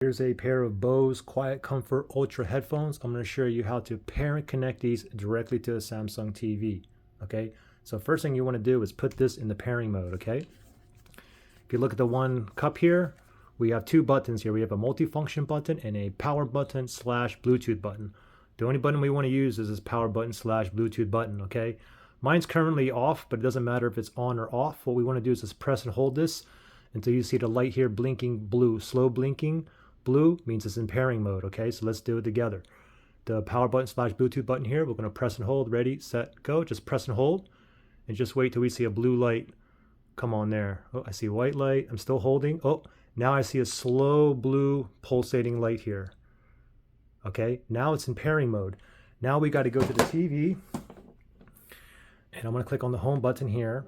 Here's a pair of Bose QuietComfort Ultra headphones. I'm going to show you how to pair and connect these directly to a Samsung TV. Okay, so first thing you want to do is put this in the pairing mode. Okay, if you look at the one cup here, we have two buttons here. We have a multifunction button and a power button / Bluetooth button. The only button we want to use is this power button / Bluetooth button. Okay, mine's currently off, but it doesn't matter if it's on or off. What we want to do is just press and hold this until you see the light here blinking blue, slow blinking. Blue means it's in pairing mode. Okay, so let's do it together. The power button / Bluetooth button here, we're going to press and hold. Ready, set, go. Just press and hold and just wait till we see a blue light come on there. Oh, I see a white light. I'm still holding. Oh, now I see a slow blue pulsating light here. Okay, now it's in pairing mode. Now we got to go to the TV and I'm going to click on the home button here.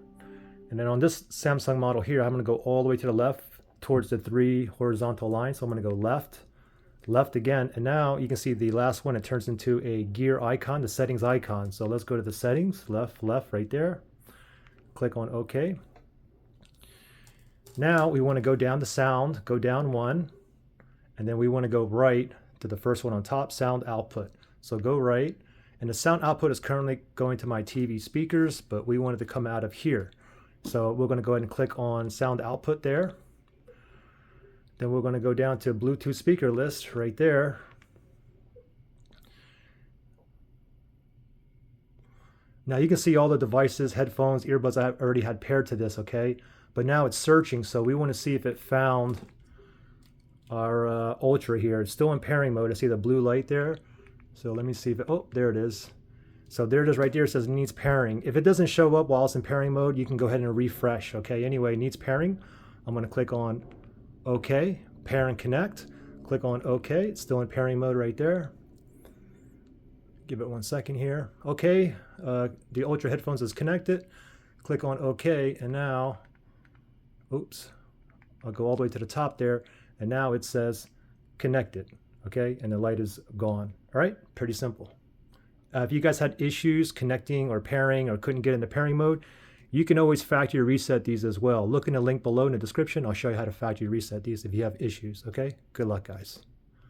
And then on this Samsung model here, I'm going to go all the way to the left towards the 3 horizontal lines. So I'm going to go left, left again, and now you can see the last one, it turns into a gear icon, the settings icon. So let's go to the settings, left, left, right there. Click on OK. Now we want to go down to sound, go down one, and then we want to go right to the first one on top, sound output. So go right, and the sound output is currently going to my TV speakers, but we want it to come out of here. So we're going to go ahead and click on sound output there. Then we're going to go down to Bluetooth speaker list right there. Now you can see all the devices, headphones, earbuds I already had paired to this, okay? But now it's searching, so we want to see if it found our Ultra here. It's still in pairing mode. I see the blue light there. So let me see if it, oh, there it is. So there it is right there. It says it needs pairing. If it doesn't show up while it's in pairing mode, you can go ahead and refresh, okay? Anyway, it needs pairing. I'm going to click on OK, pair and connect. Click on OK, it's still in pairing mode right there. Give it 1 second here. OK, the Ultra headphones is connected. Click on OK, and now, oops, I'll go all the way to the top there, and now it says connected, okay, and the light is gone. All right, pretty simple. If you guys had issues connecting or pairing or couldn't get into pairing mode, you can always factory reset these as well. Look in the link below in the description. I'll show you how to factory reset these if you have issues, okay? Good luck, guys.